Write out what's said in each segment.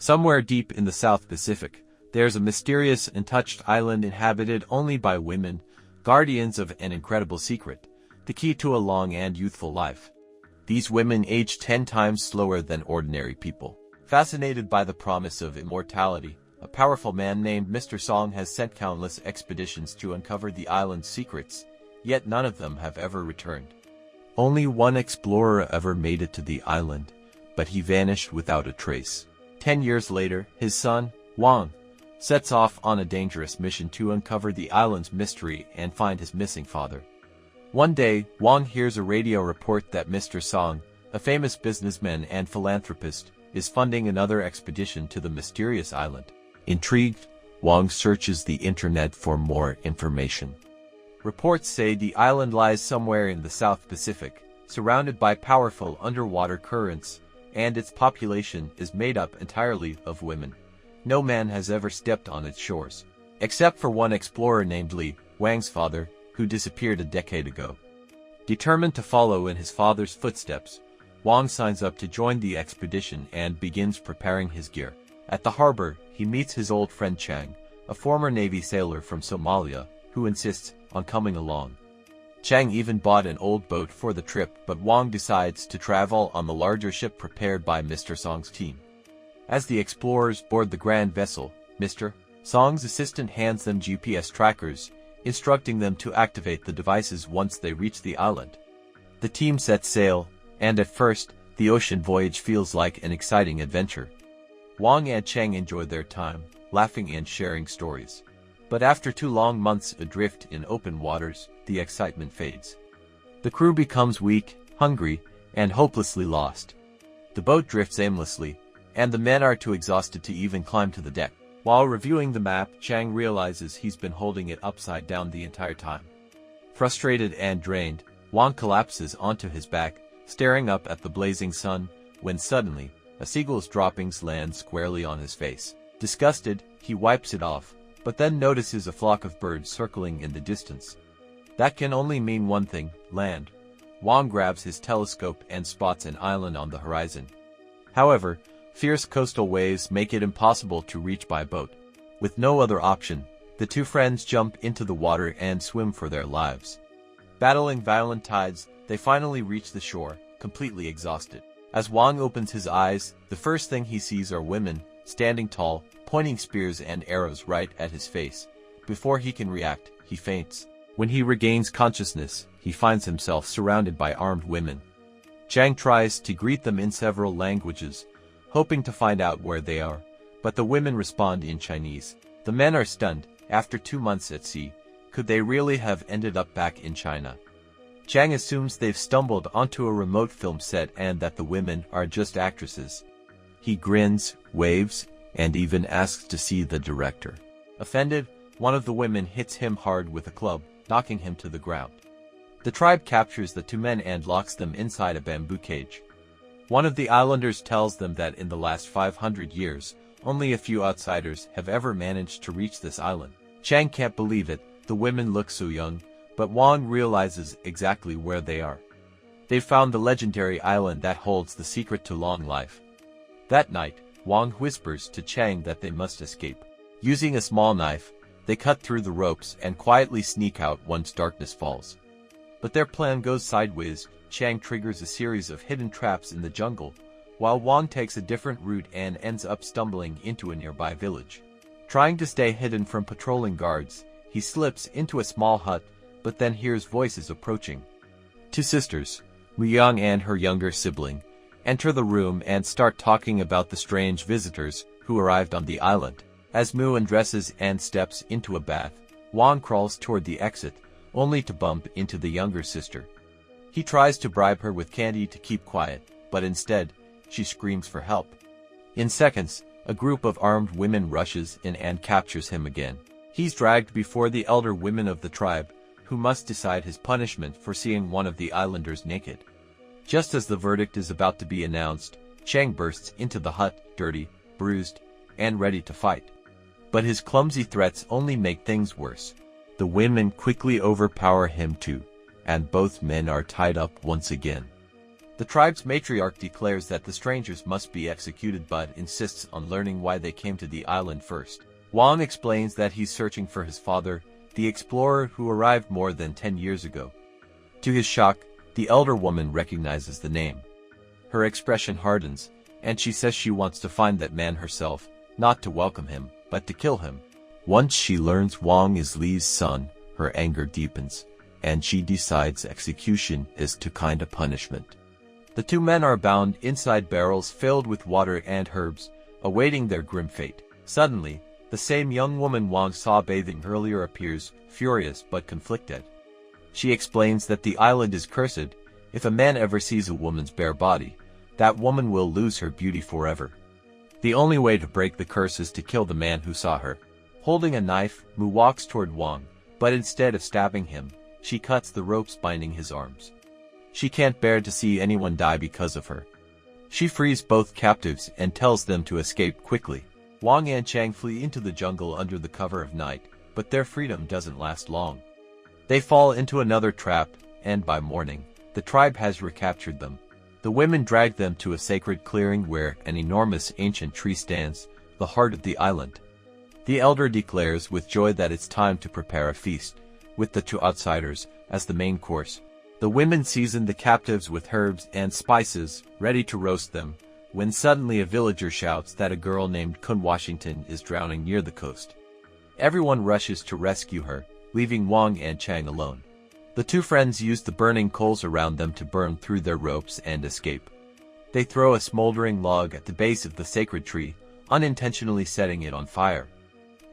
Somewhere deep in the South Pacific, there's a mysterious, untouched island inhabited only by women, guardians of an incredible secret, the key to a long and youthful life. These women age 10 times slower than ordinary people. Fascinated by the promise of immortality, a powerful man named Mr. Song has sent countless expeditions to uncover the island's secrets, yet none of them have ever returned. Only one explorer ever made it to the island, but he vanished without a trace. 10 years later, his son, Wang, sets off on a dangerous mission to uncover the island's mystery and find his missing father. One day, Wang hears a radio report that Mr. Song, a famous businessman and philanthropist, is funding another expedition to the mysterious island. Intrigued, Wang searches the internet for more information. Reports say the island lies somewhere in the South Pacific, surrounded by powerful underwater currents, and its population is made up entirely of women. No man has ever stepped on its shores, except for one explorer named Li, Wang's father, who disappeared a decade ago. Determined to follow in his father's footsteps, Wang signs up to join the expedition and begins preparing his gear. At the harbor, he meets his old friend Chang, a former Navy sailor from Somalia, who insists on coming along. Chang even bought an old boat for the trip, but Wang decides to travel on the larger ship prepared by Mr. Song's team. As the explorers board the grand vessel, Mr. Song's assistant hands them GPS trackers, instructing them to activate the devices once they reach the island. The team sets sail, and at first, the ocean voyage feels like an exciting adventure. Wang and Chang enjoy their time, laughing and sharing stories. But after 2 long months adrift in open waters, the excitement fades. The crew becomes weak, hungry, and hopelessly lost. The boat drifts aimlessly, and the men are too exhausted to even climb to the deck. While reviewing the map, Chang realizes he's been holding it upside down the entire time. Frustrated and drained, Wang collapses onto his back, staring up at the blazing sun, when suddenly, a seagull's droppings land squarely on his face. Disgusted, he wipes it off, but then notices a flock of birds circling in the distance. That can only mean one thing: land. Wang grabs his telescope and spots an island on the horizon. However, fierce coastal waves make it impossible to reach by boat. With no other option, the two friends jump into the water and swim for their lives. Battling violent tides, they finally reach the shore, completely exhausted. As Wang opens his eyes, the first thing he sees are women, standing tall, pointing spears and arrows right at his face. Before he can react, he faints. When he regains consciousness, he finds himself surrounded by armed women. Chang tries to greet them in several languages, hoping to find out where they are, but the women respond in Chinese. The men are stunned. After 2 months at sea, could they really have ended up back in China? Chang assumes they've stumbled onto a remote film set and that the women are just actresses. He grins, waves, and even asks to see the director. Offended, one of the women hits him hard with a club, knocking him to the ground. The tribe captures the 2 men and locks them inside a bamboo cage. One of the islanders tells them that in the last 500 years, only a few outsiders have ever managed to reach this island. Chang can't believe it. The women look so young, but Wang realizes exactly where they are. They've found the legendary island that holds the secret to long life. That night, Wang whispers to Chang that they must escape. Using a small knife, they cut through the ropes and quietly sneak out once darkness falls. But their plan goes sideways. Chang triggers a series of hidden traps in the jungle, while Wang takes a different route and ends up stumbling into a nearby village. Trying to stay hidden from patrolling guards, he slips into a small hut, but then hears voices approaching. 2 sisters, Mu Yang and her younger sibling, enter the room and start talking about the strange visitors who arrived on the island. As Mu undresses and steps into a bath, Wang crawls toward the exit, only to bump into the younger sister. He tries to bribe her with candy to keep quiet, but instead, she screams for help. In seconds, a group of armed women rushes in and captures him again. He's dragged before the elder women of the tribe, who must decide his punishment for seeing one of the islanders naked. Just as the verdict is about to be announced, Chang bursts into the hut, dirty, bruised, and ready to fight. But his clumsy threats only make things worse. The women quickly overpower him too, and both men are tied up once again. The tribe's matriarch declares that the strangers must be executed but insists on learning why they came to the island first. Wang explains that he's searching for his father, the explorer who arrived more than 10 years ago. To his shock, the elder woman recognizes the name. Her expression hardens, and she says she wants to find that man herself, not to welcome him, but to kill him. Once she learns Wang is Li's son, her anger deepens, and she decides execution is too kind a punishment. The two men are bound inside barrels filled with water and herbs, awaiting their grim fate. Suddenly, the same young woman Wang saw bathing earlier appears, furious but conflicted. She explains that the island is cursed. If a man ever sees a woman's bare body, that woman will lose her beauty forever. The only way to break the curse is to kill the man who saw her. Holding a knife, Mu walks toward Wang, but instead of stabbing him, she cuts the ropes binding his arms. She can't bear to see anyone die because of her. She frees both captives and tells them to escape quickly. Wang and Chang flee into the jungle under the cover of night, but their freedom doesn't last long. They fall into another trap, and by morning, the tribe has recaptured them. The women drag them to a sacred clearing where an enormous ancient tree stands, the heart of the island. The elder declares with joy that it's time to prepare a feast, with the two outsiders as the main course. The women season the captives with herbs and spices, ready to roast them, when suddenly a villager shouts that a girl named Kun Washington is drowning near the coast. Everyone rushes to rescue her, leaving Wang and Chang alone. The two friends use the burning coals around them to burn through their ropes and escape. They throw a smoldering log at the base of the sacred tree, unintentionally setting it on fire.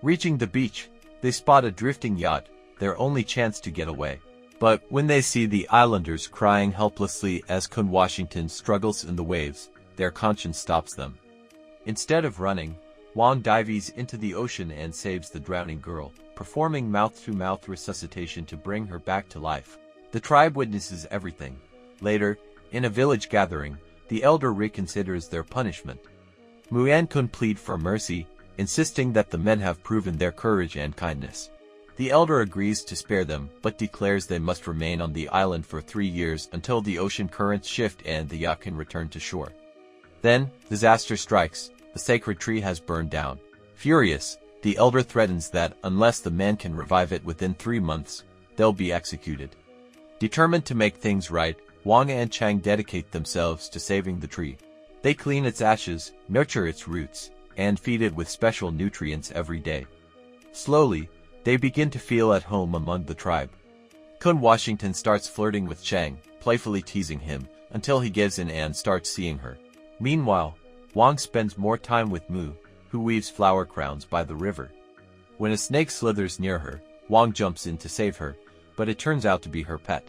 Reaching the beach, they spot a drifting yacht, their only chance to get away. But when they see the islanders crying helplessly as Kun Washington struggles in the waves, their conscience stops them. Instead of running, Wang dives into the ocean and saves the drowning girl, performing mouth-to-mouth resuscitation to bring her back to life. The tribe witnesses everything. Later, in a village gathering, the elder reconsiders their punishment. Mu and Kun plead for mercy, insisting that the men have proven their courage and kindness. The elder agrees to spare them, but declares they must remain on the island for 3 years until the ocean currents shift and the yacht can return to shore. Then, disaster strikes. The sacred tree has burned down. Furious, the elder threatens that unless the men can revive it within 3 months, they'll be executed. Determined to make things right, Wang and Chang dedicate themselves to saving the tree. They clean its ashes, nurture its roots, and feed it with special nutrients every day. Slowly, they begin to feel at home among the tribe. Kun Washington starts flirting with Chang, playfully teasing him, until he gives in and starts seeing her. Meanwhile, Wang spends more time with Mu, who weaves flower crowns by the river. When a snake slithers near her, Wang jumps in to save her, but it turns out to be her pet.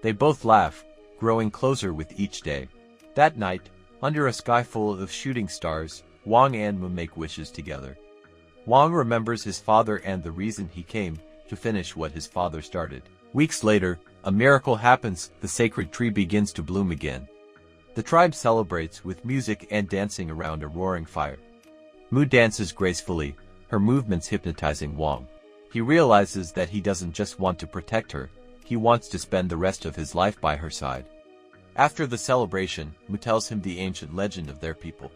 They both laugh, growing closer with each day. That night, under a sky full of shooting stars, Wang and Mu make wishes together. Wang remembers his father and the reason he came, to finish what his father started. Weeks later, a miracle happens, the sacred tree begins to bloom again. The tribe celebrates with music and dancing around a roaring fire. Mu dances gracefully, her movements hypnotizing Wang. He realizes that he doesn't just want to protect her, he wants to spend the rest of his life by her side. After the celebration, Mu tells him the ancient legend of their people.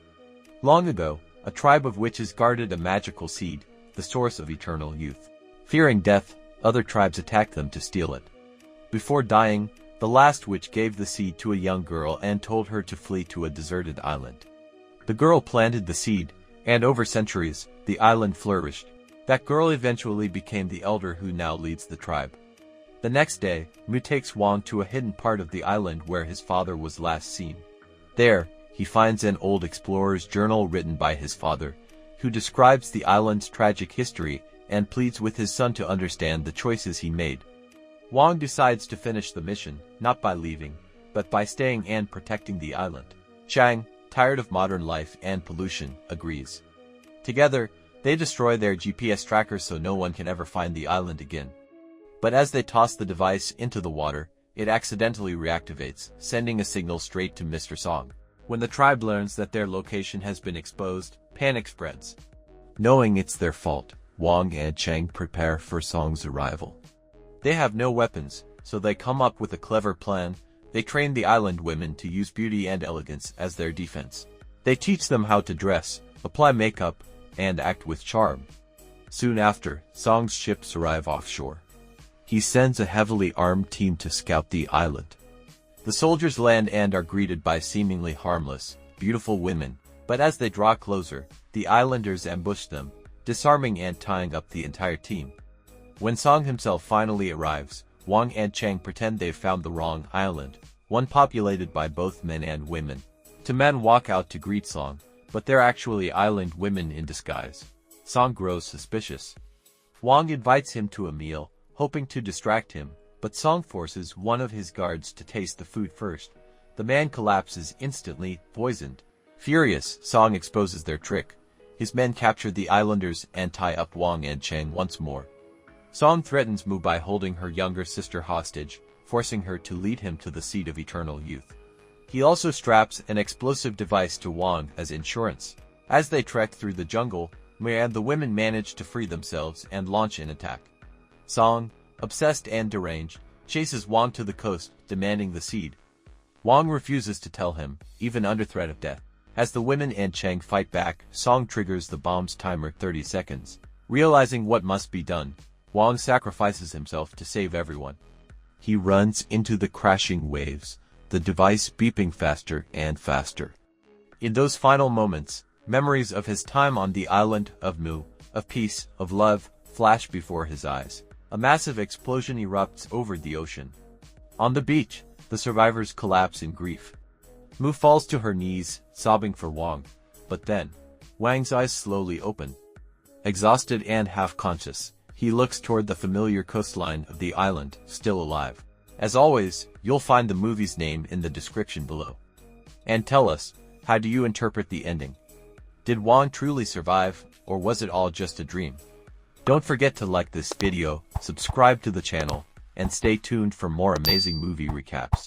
Long ago, a tribe of witches guarded a magical seed, the source of eternal youth. Fearing death, other tribes attacked them to steal it. Before dying, the last witch gave the seed to a young girl and told her to flee to a deserted island. The girl planted the seed, and over centuries, the island flourished. That girl eventually became the elder who now leads the tribe. The next day, Mu takes Wang to a hidden part of the island where his father was last seen. There, he finds an old explorer's journal written by his father, who describes the island's tragic history and pleads with his son to understand the choices he made. Wang decides to finish the mission, not by leaving, but by staying and protecting the island. Chang, tired of modern life and pollution, agrees. Together, they destroy their GPS tracker so no one can ever find the island again. But as they toss the device into the water, it accidentally reactivates, sending a signal straight to Mr. Song. When the tribe learns that their location has been exposed, panic spreads. Knowing it's their fault, Wang and Chang prepare for Song's arrival. They have no weapons, so they come up with a clever plan. They train the island women to use beauty and elegance as their defense. They teach them how to dress, apply makeup, and act with charm. Soon after, Song's ships arrive offshore. He sends a heavily armed team to scout the island. The soldiers land and are greeted by seemingly harmless, beautiful women, but as they draw closer, the islanders ambush them, disarming and tying up the entire team. When Song himself finally arrives, Wang and Chang pretend they've found the wrong island, one populated by both men and women. Two men walk out to greet Song, but they're actually island women in disguise. Song grows suspicious. Wang invites him to a meal, hoping to distract him, but Song forces one of his guards to taste the food first. The man collapses instantly, poisoned. Furious, Song exposes their trick. His men capture the islanders and tie up Wang and Chang once more. Song threatens Mu by holding her younger sister hostage, forcing her to lead him to the seat of eternal youth. He also straps an explosive device to Wang as insurance. As they trek through the jungle, Mu and the women manage to free themselves and launch an attack. Song, obsessed and deranged, chases Wang to the coast, demanding the seed. Wang refuses to tell him, even under threat of death. As the women and Chang fight back, Song triggers the bomb's timer 30 seconds. Realizing what must be done, Wang sacrifices himself to save everyone. He runs into the crashing waves, the device beeping faster and faster. In those final moments, memories of his time on the island of Mu, of peace, of love, flash before his eyes. A massive explosion erupts over the ocean. On the beach, the survivors collapse in grief. Mu falls to her knees, sobbing for Wang. But then, Wang's eyes slowly open. Exhausted and half-conscious, he looks toward the familiar coastline of the island, still alive. As always, you'll find the movie's name in the description below. And tell us, how do you interpret the ending? Did Wang truly survive, or was it all just a dream? Don't forget to like this video, subscribe to the channel, and stay tuned for more amazing movie recaps.